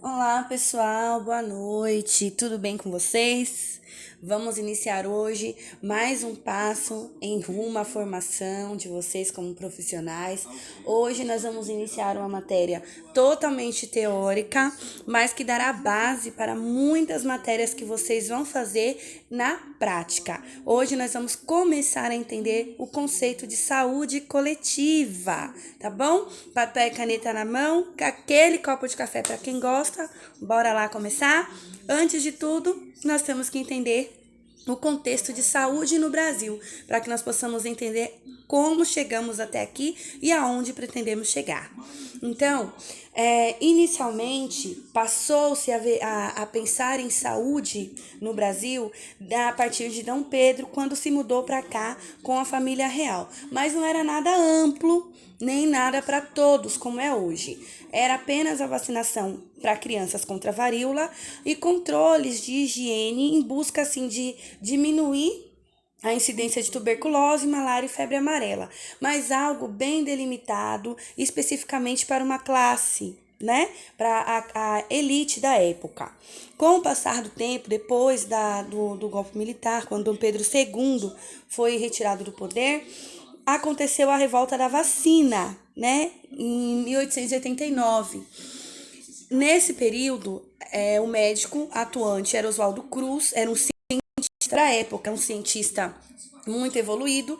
Olá, pessoal, boa noite. Tudo bem com vocês? Vamos iniciar hoje mais um passo em rumo à formação de vocês como profissionais. Hoje nós vamos iniciar uma matéria totalmente teórica, mas que dará base para muitas matérias que vocês vão fazer na prática. Hoje nós vamos começar a entender o conceito de saúde coletiva, tá bom? Papel e caneta na mão, com aquele copo de café para quem gosta. Bora lá começar? Antes de tudo, nós temos que entender o contexto de saúde no Brasil, para que nós possamos entender como chegamos até aqui e aonde pretendemos chegar. Então, inicialmente, passou-se a pensar em saúde no Brasil a partir de Dom Pedro, quando se mudou para cá com a família real. Mas não era nada amplo, nem nada para todos, como é hoje. Era apenas a vacinação para crianças contra a varíola e controles de higiene em busca assim de diminuir a incidência de tuberculose, malária e febre amarela, mas algo bem delimitado, especificamente para uma classe, né? Para a elite da época. Com o passar do tempo, depois do golpe militar, quando Dom Pedro II foi retirado do poder, aconteceu a revolta da vacina, né? Em 1889. Nesse período, o médico atuante era Oswaldo Cruz, era um da época, um cientista muito evoluído,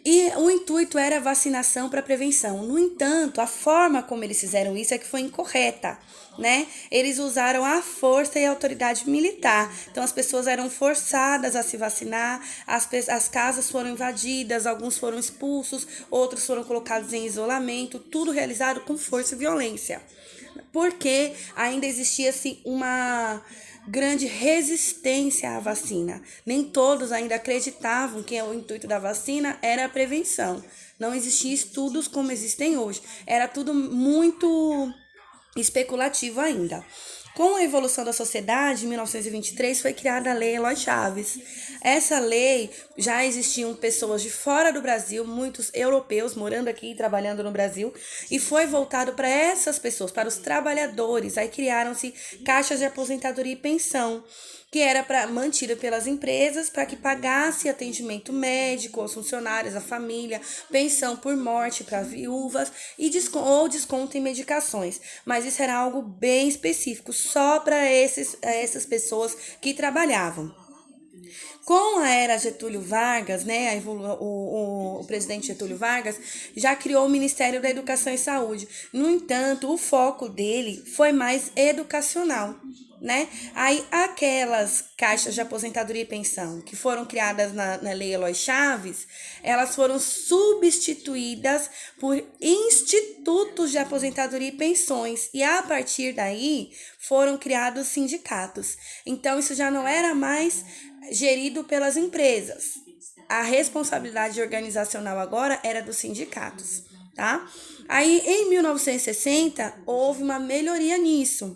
e o intuito era a vacinação para prevenção. No entanto, a forma como eles fizeram isso é que foi incorreta, né? Eles usaram a força e a autoridade militar. Então, as pessoas eram forçadas a se vacinar, as casas foram invadidas, alguns foram expulsos, outros foram colocados em isolamento, tudo realizado com força e violência. Porque ainda existia-se uma grande resistência à vacina. Nem todos ainda acreditavam que o intuito da vacina era a prevenção. Não existiam estudos como existem hoje. Era tudo muito especulativo ainda. Com a evolução da sociedade, em 1923, foi criada a Lei Eloy Chaves. Essa lei, já existiam pessoas de fora do Brasil, muitos europeus morando aqui e trabalhando no Brasil, e foi voltado para essas pessoas, para os trabalhadores. Aí criaram-se caixas de aposentadoria e pensão, que era mantida pelas empresas para que pagasse atendimento médico aos funcionários, à família, pensão por morte para viúvas ou desconto em medicações. Mas isso era algo bem específico, só para essas pessoas que trabalhavam. Com a era Getúlio Vargas, né, o presidente Getúlio Vargas já criou o Ministério da Educação e Saúde. No entanto, o foco dele foi mais educacional, né? Aí aquelas caixas de aposentadoria e pensão que foram criadas na Lei Eloy Chaves, elas foram substituídas por institutos de aposentadoria e pensões, e a partir daí foram criados sindicatos. Então isso já não era mais gerido pelas empresas. A responsabilidade organizacional agora era dos sindicatos, tá? Aí, em 1960, houve uma melhoria nisso,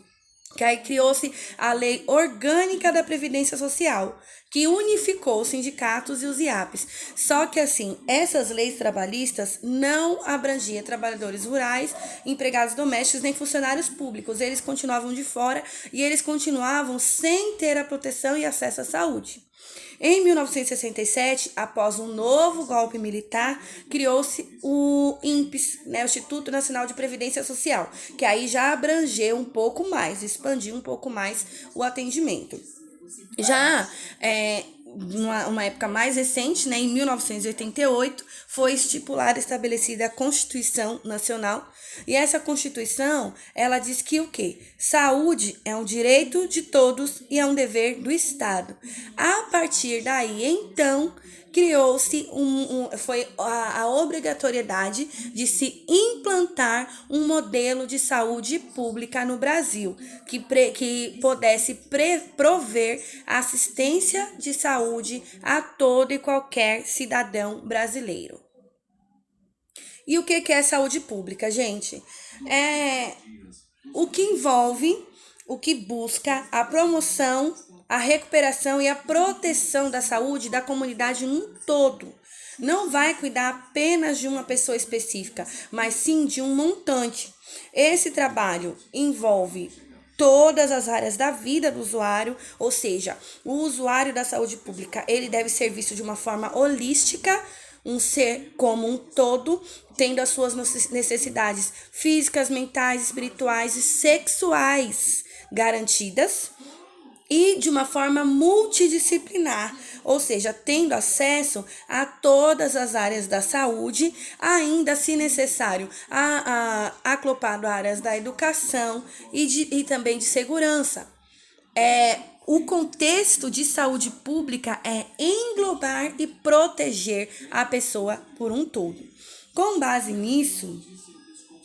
que aí criou-se a Lei Orgânica da Previdência Social, que unificou os sindicatos e os IAPs. Só que assim, essas leis trabalhistas não abrangiam trabalhadores rurais, empregados domésticos nem funcionários públicos. Eles continuavam de fora e eles continuavam sem ter a proteção e acesso à saúde. Em 1967, após um novo golpe militar, criou-se o INPS, né, o Instituto Nacional de Previdência Social, que aí já abrangeu um pouco mais, expandiu um pouco mais o atendimento. Já numa época mais recente, né, em 1988, foi estipulada e estabelecida a Constituição Nacional. E essa Constituição, ela diz que o quê? Saúde é um direito de todos e é um dever do Estado. A partir daí, então, criou-se foi a obrigatoriedade de se implantar um modelo de saúde pública no Brasil, que pudesse prover assistência de saúde a todo e qualquer cidadão brasileiro. E o que é saúde pública, gente? É o que envolve, o que busca a promoção, a recuperação e a proteção da saúde da comunidade num todo. Não vai cuidar apenas de uma pessoa específica, mas sim de um montante. Esse trabalho envolve todas as áreas da vida do usuário, ou seja, o usuário da saúde pública, ele deve ser visto de uma forma holística, um ser como um todo, tendo as suas necessidades físicas, mentais, espirituais e sexuais garantidas e de uma forma multidisciplinar, ou seja, tendo acesso a todas as áreas da saúde, ainda se necessário, acoplado a áreas da educação e também de segurança. O contexto de saúde pública é englobar e proteger a pessoa por um todo. Com base nisso,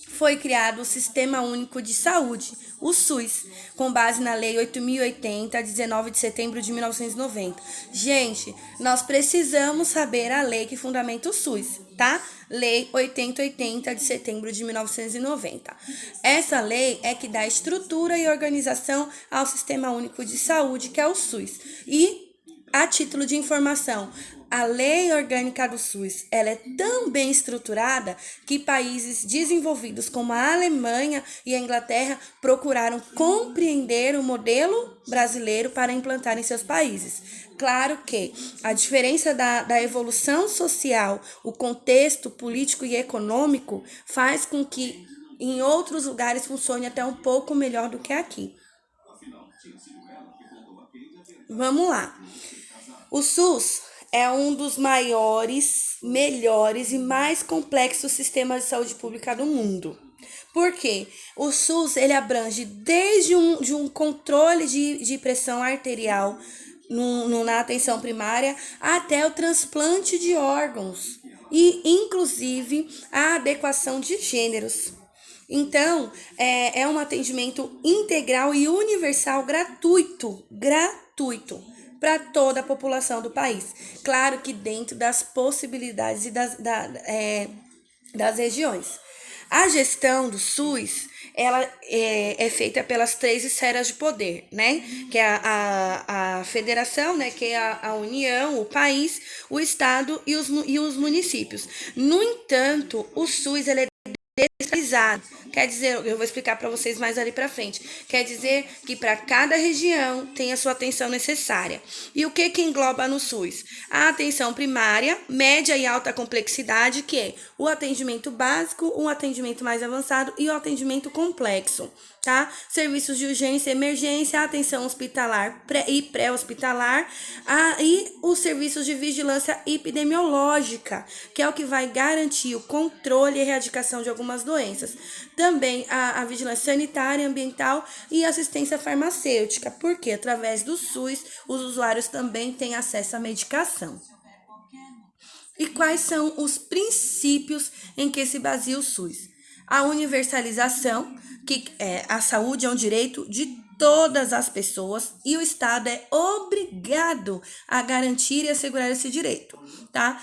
foi criado o Sistema Único de Saúde, o SUS, com base na Lei 8.080, 19 de setembro de 1990. Gente, nós precisamos saber a lei que fundamenta o SUS, tá? Lei 8080 de setembro de 1990. Essa lei é que dá estrutura e organização ao Sistema Único de Saúde, que é o SUS. E, a título de informação, a lei orgânica do SUS, ela é tão bem estruturada que países desenvolvidos como a Alemanha e a Inglaterra procuraram compreender o modelo brasileiro para implantar em seus países. Claro que a diferença da evolução social, o contexto político e econômico faz com que em outros lugares funcione até um pouco melhor do que aqui. Vamos lá. O SUS é um dos maiores, melhores e mais complexos sistemas de saúde pública do mundo. Por quê? O SUS ele abrange desde um controle de pressão arterial na atenção primária até o transplante de órgãos e, inclusive, a adequação de gêneros. Então, é um atendimento integral e universal gratuito para toda a população do país. Claro que dentro das possibilidades e das regiões. A gestão do SUS, ela é feita pelas 3 esferas de poder, né? Que é a federação, né? Que é a União, o país, o estado e os municípios. No entanto, o SUS ele é descentralizado. Quer dizer, eu vou explicar para vocês mais ali para frente. Quer dizer que para cada região tem a sua atenção necessária. E o que engloba no SUS? A atenção primária, média e alta complexidade, que é o atendimento básico, o atendimento mais avançado e o atendimento complexo, tá? Serviços de urgência e emergência, atenção hospitalar e pré-hospitalar, e os serviços de vigilância epidemiológica, que é o que vai garantir o controle e erradicação de algumas doenças. Também a vigilância sanitária, ambiental e assistência farmacêutica, porque através do SUS os usuários também têm acesso à medicação. E quais são os princípios em que se baseia o SUS? A universalização, que a saúde é um direito de todas as pessoas e o Estado é obrigado a garantir e assegurar esse direito, tá?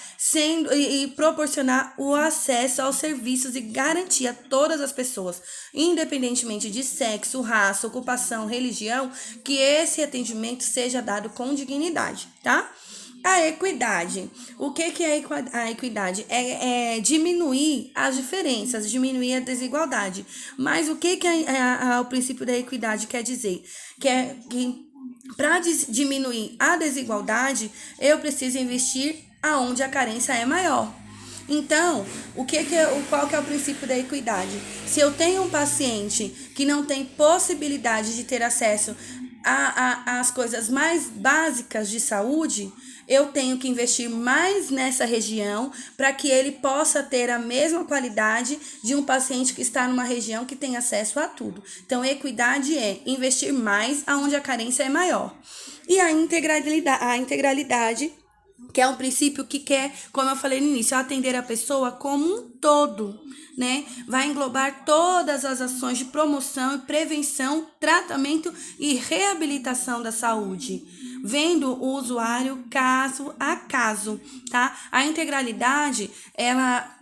E proporcionar o acesso aos serviços e garantir a todas as pessoas, independentemente de sexo, raça, ocupação, religião, que esse atendimento seja dado com dignidade, tá? A equidade. O que é a equidade? É diminuir as diferenças, diminuir a desigualdade. Mas o que o princípio da equidade quer dizer? Que para diminuir a desigualdade, eu preciso investir aonde a carência é maior. Então, qual que é o princípio da equidade? Se eu tenho um paciente que não tem possibilidade de ter acesso às coisas mais básicas de saúde, eu tenho que investir mais nessa região para que ele possa ter a mesma qualidade de um paciente que está numa região que tem acesso a tudo. Então, equidade é investir mais aonde a carência é maior. E a integralidade, que é um princípio que quer, como eu falei no início, atender a pessoa como um todo, né? Vai englobar todas as ações de promoção e prevenção, tratamento e reabilitação da saúde, vendo o usuário caso a caso, tá? A integralidade, ela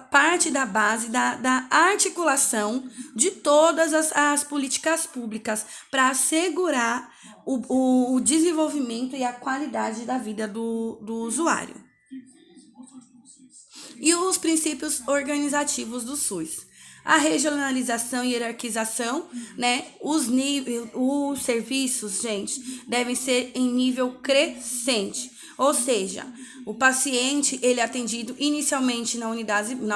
parte da base da articulação de todas as políticas públicas para assegurar o desenvolvimento e a qualidade da vida do usuário. E os princípios organizativos do SUS. A regionalização e hierarquização, né? Os serviços, gente, devem ser em nível crescente. Ou seja, o paciente ele é atendido inicialmente na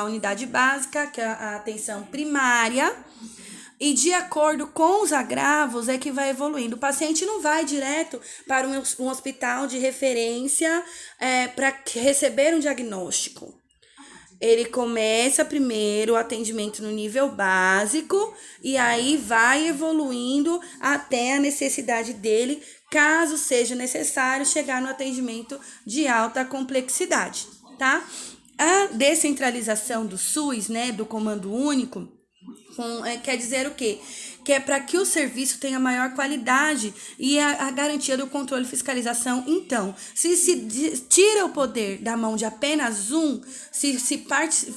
unidade básica, que é a atenção primária, e de acordo com os agravos é que vai evoluindo. O paciente não vai direto para um hospital de referência para receber um diagnóstico. Ele começa primeiro o atendimento no nível básico e aí vai evoluindo até a necessidade dele, caso seja necessário chegar no atendimento de alta complexidade, tá? A descentralização do SUS, né, do Comando Único, quer dizer o quê? Que é para que o serviço tenha maior qualidade e a garantia do controle e fiscalização. Então, se tira o poder da mão de apenas um, se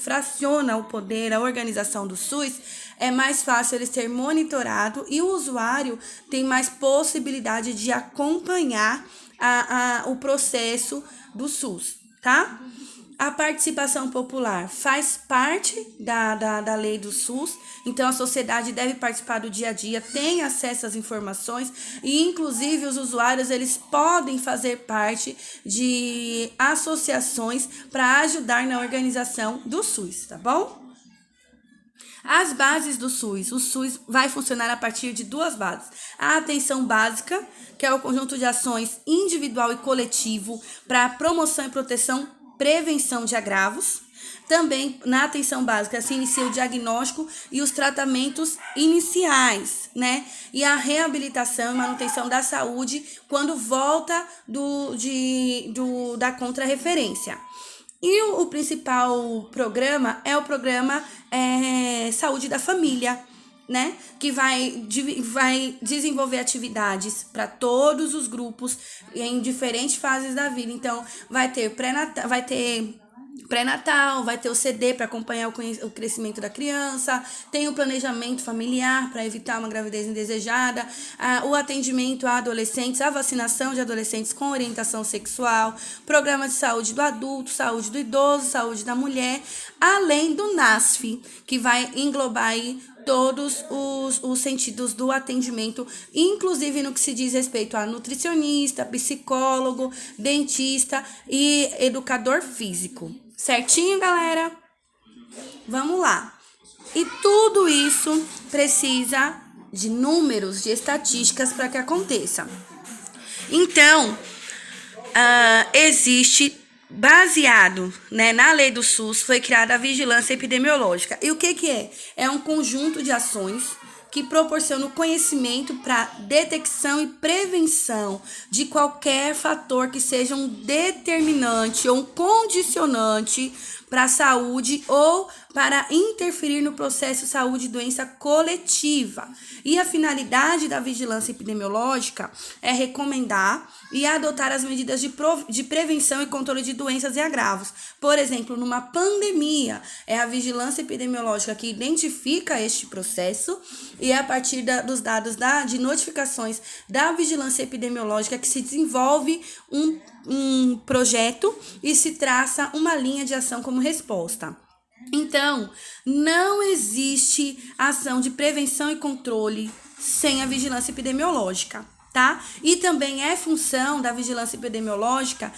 fraciona o poder, a organização do SUS, é mais fácil ele ser monitorado e o usuário tem mais possibilidade de acompanhar o processo do SUS, tá? A participação popular faz parte da lei do SUS, então a sociedade deve participar do dia a dia, tem acesso às informações e inclusive os usuários eles podem fazer parte de associações para ajudar na organização do SUS, tá bom? As bases do SUS. O SUS vai funcionar a partir de duas bases. A atenção básica, que é o conjunto de ações individual e coletivo para promoção e prevenção de agravos. Também na atenção básica se inicia o diagnóstico e os tratamentos iniciais, né? E a reabilitação e manutenção da saúde quando volta da contrarreferência. E o principal programa é o programa Saúde da Família, né? Que vai desenvolver atividades para todos os grupos em diferentes fases da vida. Então, vai ter pré-natal, vai ter o CD para acompanhar o crescimento da criança, tem o planejamento familiar para evitar uma gravidez indesejada, o atendimento a adolescentes, a vacinação de adolescentes com orientação sexual, programa de saúde do adulto, saúde do idoso, saúde da mulher, além do NASF, que vai englobar aí todos os sentidos do atendimento, inclusive no que se diz respeito a nutricionista, psicólogo, dentista e educador físico. Certinho, galera? Vamos lá. E tudo isso precisa de números, de estatísticas para que aconteça. Então, existe, baseado, né, na lei do SUS, foi criada a vigilância epidemiológica. E o que é? É um conjunto de ações que proporciona o conhecimento para detecção e prevenção de qualquer fator que seja um determinante ou um condicionante para a saúde ou para interferir no processo saúde e doença coletiva. E a finalidade da vigilância epidemiológica é recomendar e adotar as medidas de prevenção e controle de doenças e agravos. Por exemplo, numa pandemia, é a vigilância epidemiológica que identifica este processo e é a partir dos dados de notificações da vigilância epidemiológica que se desenvolve um projeto e se traça uma linha de ação como resposta. Então, não existe ação de prevenção e controle sem a vigilância epidemiológica, tá? E também é função da vigilância epidemiológica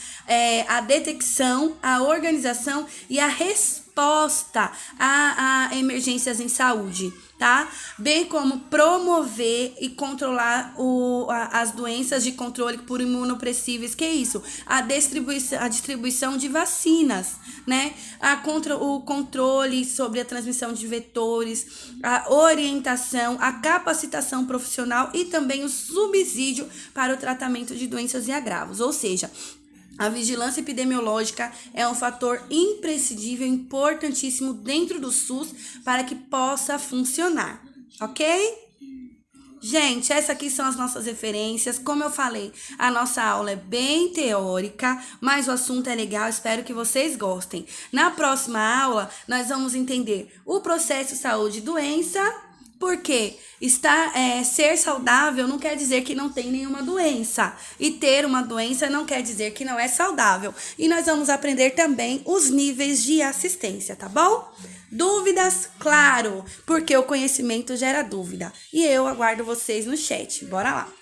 a detecção, a organização e a resposta a emergências em saúde, tá? Bem como promover e controlar as doenças de controle por imunopressíveis, que é isso? A distribuição de vacinas, né? O controle sobre a transmissão de vetores, a orientação, a capacitação profissional e também o subsídio para o tratamento de doenças e agravos, ou seja, a vigilância epidemiológica é um fator imprescindível, importantíssimo dentro do SUS para que possa funcionar, ok? Gente, essas aqui são as nossas referências. Como eu falei, a nossa aula é bem teórica, mas o assunto é legal, espero que vocês gostem. Na próxima aula, nós vamos entender o processo saúde e doença, Porque ser saudável não quer dizer que não tem nenhuma doença. E ter uma doença não quer dizer que não é saudável. E nós vamos aprender também os níveis de assistência, tá bom? Dúvidas? Claro, porque o conhecimento gera dúvida. E eu aguardo vocês no chat. Bora lá!